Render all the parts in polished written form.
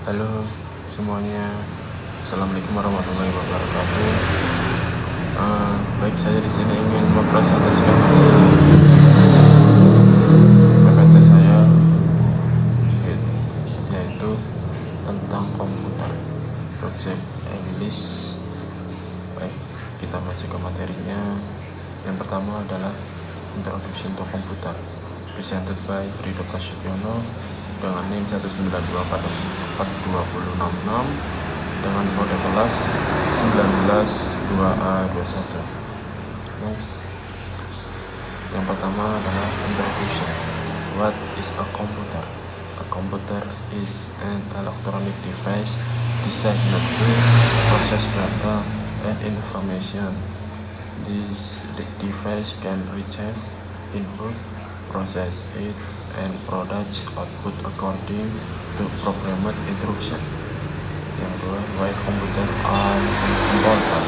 Halo semuanya, assalamualaikum warahmatullahi wabarakatuh. Baik, saya di sini ingin mempresentasikan hasil PPT saya, yaitu tentang komputer, project English. Baik, kita masuk ke materinya. Yang pertama adalah Introduction to Computer, presented by Rido Prasetyono dengan NIM 192442066 dengan kode kelas 192A21. Yang pertama adalah Introduction. What is a computer? A computer is an electronic device designed to process data and information. This device can retrieve input, process it, and produce output according to programmed instruction. Yang kedua, why computer are important?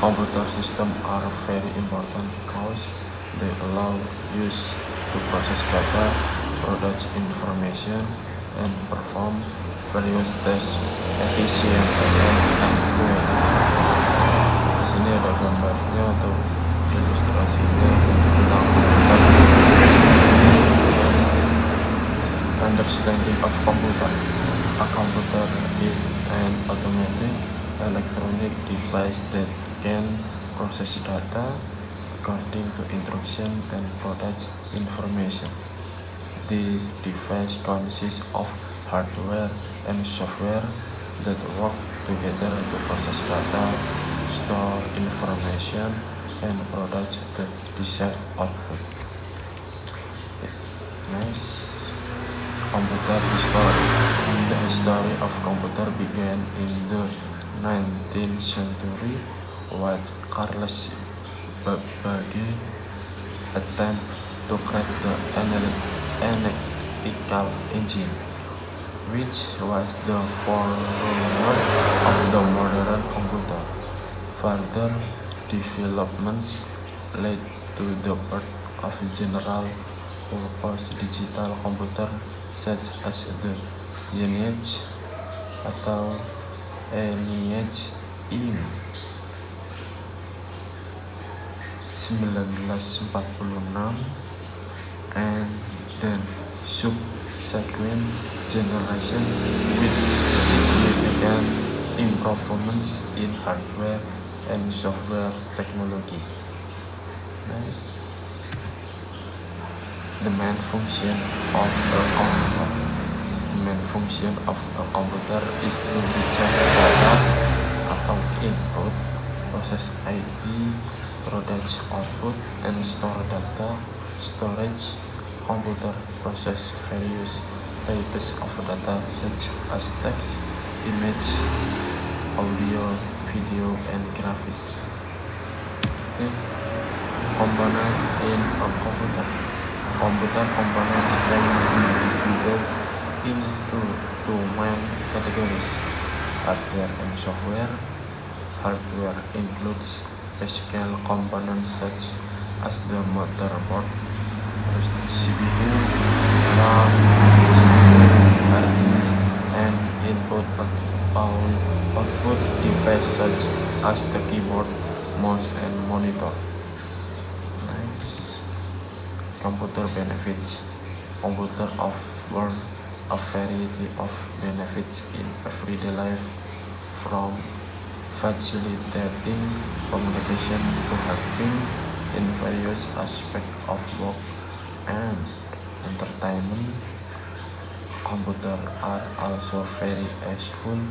Computer systems are very important because they allow use to process data, produce information, and perform various tasks efficiently and accurately. Di sini ada gambarnya atau ilustrasinya tentang understanding of computer. A computer is an automatic electronic device that can process data according to instruction and produce information. This device consists of hardware and software that work together to process data, store information, and produce the desired output. Next, computer history. The history of computer began in the 19th century with Carlos Babbage attempt to crack the analytical engine, which was the forerunner of the modern computer. Further developments led to the birth of general-purpose digital computer such as the ENIAC atau ENIAC in 1946 and then subsequent generation with significant improvements in hardware and software technology. The main function of a computer. The main function of a computer is to retrieve data atau input, process IP, produce output, and store data. Storage. Computer process various types of data such as text, image, audio, video, and graphics. Component in a computer. Computer components can be divided into two main categories: hardware and software. Hardware includes physical components such as the motherboard, CPU, RAM, hard disk, and output device such as the keyboard, mouse, and monitor. Computer benefits. Computer offer a variety of benefits in everyday life, from facilitating communication to helping in various aspects of work and entertainment. Computers are also very useful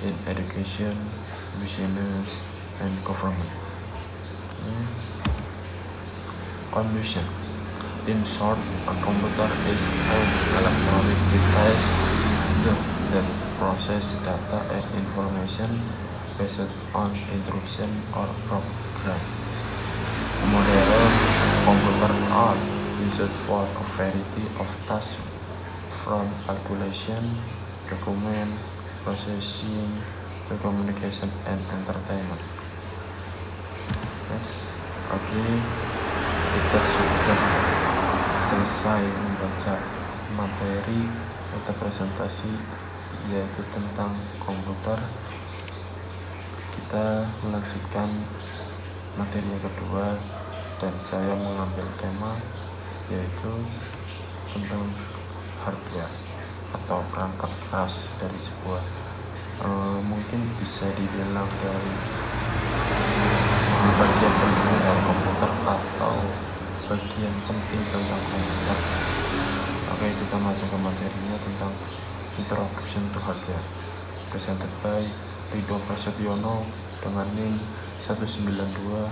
in education, business, and government. Conclusion. In short, a computer is an electronic device that processes data and information based on instruction or programs. Modern computers are used for a variety of tasks, from calculation, document processing, to communication and entertainment. Oke, kita sudah selesai membaca materi atau presentasi yaitu tentang komputer. Kita melanjutkan materi yang kedua, dan saya mengambil tema yaitu tentang hardware atau perangkat keras dari sebuah mungkin bisa dibilang dari bagian penting dari komputer atau bagian penting tentang komputer. Oke, kita masuk ke materinya tentang Introduction to Hardware, presented by Ridho Prasetyono dengan NIM 1924266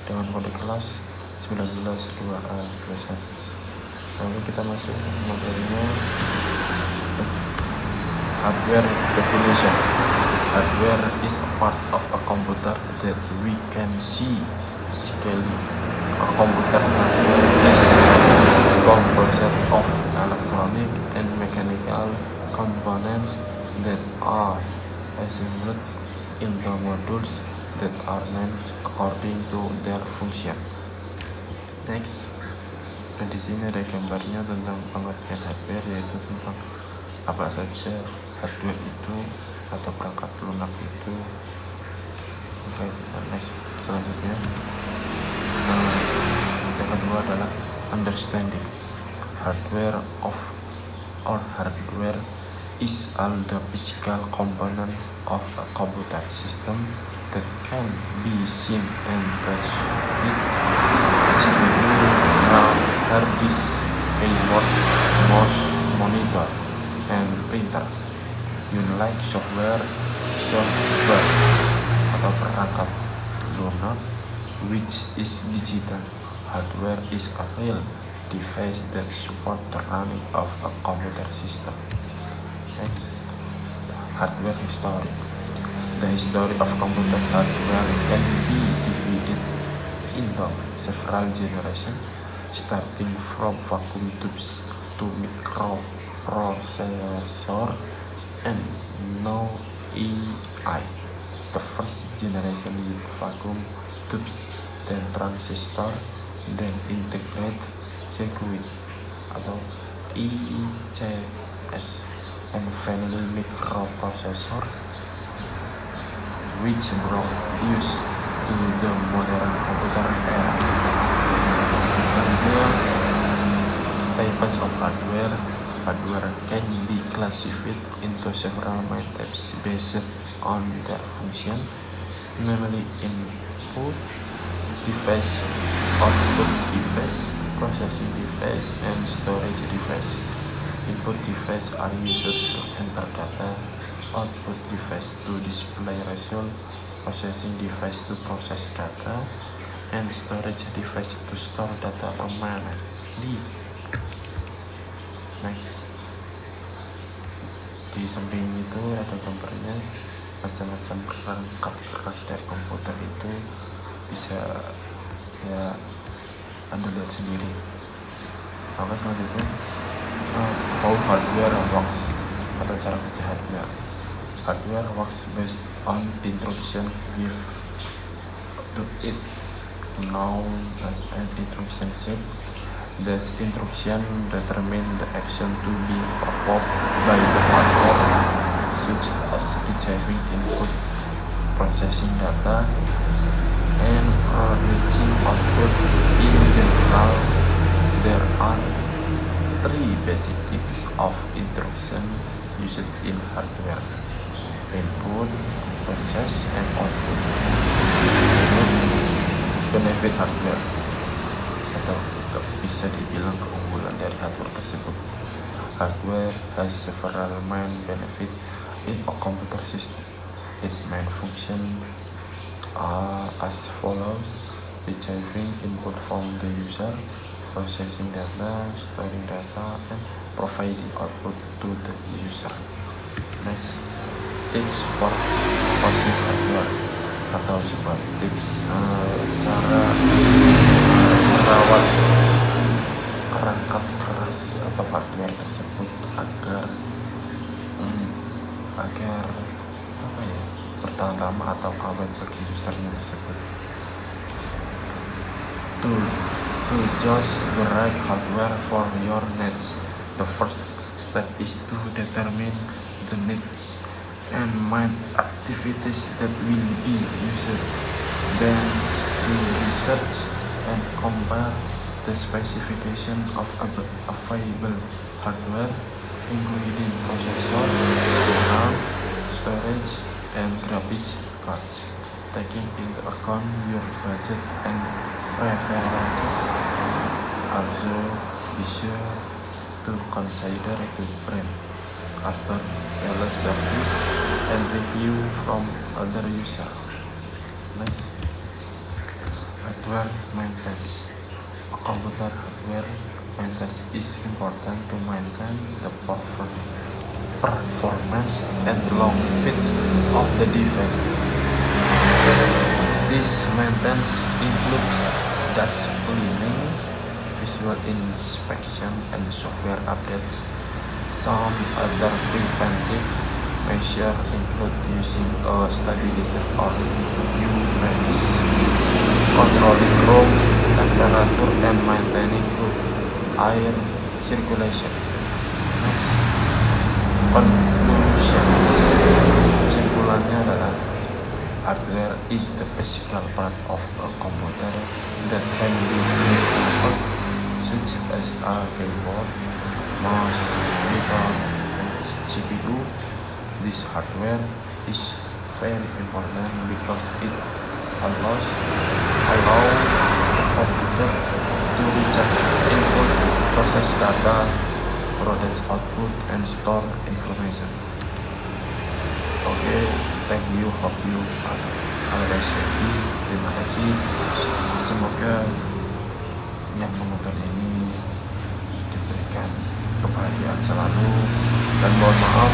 dengan kode kelas 192A+1. Lalu kita masuk ke materinya. Hardware definition. Hardware is a part of a computer that we can see physically. A computer hardware is composed of electronic and mechanical components that are assembled into modules that are named according to their function. Next, dan di sini ada gambarnya tentang pengertian hardware, yaitu tentang apa saja hardware itu atau perangkat lunak itu. Oke, next, selanjutnya yang kedua adalah understanding. Hardware is all the physical component of a computer system that can be seen and touched with CPU, RAM, hard disk, keyboard, mouse, monitor, and printer. Unlike software atau perangkat lunak, which is digital, hardware is a real device that support the running of a computer system. Next, hardware history. The history of computer hardware can be divided into several generations, starting from vacuum tubes to microprocessor and now AI. The first generation with vacuum tubes, then transistor, then integrated circuit atau ICS, and finally microprocessor, which brought use to the modern computer era. Types of hardware. Hardware can be classified into several main types based on their function, namely input device, output device, processing device, and storage device. Input device are used to enter data, output device to display result, processing device to process data, and storage device to store data permanently. Next, di samping itu ada gambarnya macam-macam perangkat keras dari komputer itu, bisa ya Anda lihat sendiri. Maka selanjutnya how hardware works atau cara kerja hardware. Hardware works based on instruction give to it, known as an instruction set. This instruction determine the action to be performed by the hardware, such as receiving input, processing data, and reaching output. In general, there are three basic types of instruction used in hardware: input, process, and output. Benefit hardware. Satu, bisa dibilang keunggulan dari hardware tersebut. Hardware has several main benefit in a computer system. Its main function are as follows: retrieving input from the user, processing data, storing data, and providing output to the user. Next, tips for passive hardware atau sebuah tips cara merawat perangkat keras atau hardware tersebut agar bertahan lama atau awet bagi usernya tersebut. To choose the right hardware for your needs, the first step is to determine the needs and mind activities that will be used. Then we research and compare the specification of available hardware, including processor, RAM, storage, and graphics cards, taking into account your budget and preferences. Also, be sure to consider the brand, after sales service, and review from other users. Next, hardware maintenance. A computer hardware maintenance is important to maintain the performance and long fit of the device. This maintenance includes dust cleaning, visual inspection, and software updates. Some other preventive measures include using a stabilizer or UPS, controlling room temperature, and maintaining good air circulation. Next, conclusion. Simpulannya adalah hardware is the physical part of a computer that can be simplified, such as a keyboard, mouse, keyboard, and CPU. This hardware is very important because it allows the computer to receive input, process data, produce output, and store information. Okay, thank you, hope you are happy. Terima kasih. Semoga yang menonton ini diberikan kebahagiaan selalu, dan mohon maaf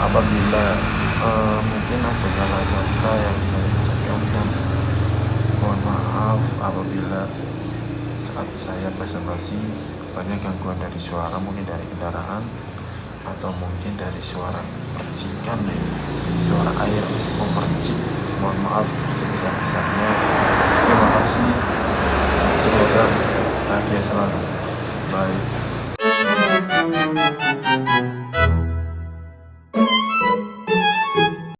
apabila mungkin ada salah kata yang saya ucapkan, dan mohon maaf apabila saat saya presentasi banyak gangguan dari suara, mungkin dari kendaraan atau mungkin dari suara percikan, suara air memercik. Mohon maaf sebesar-besarnya. Terima kasih. Semoga bahagia selalu. Bye.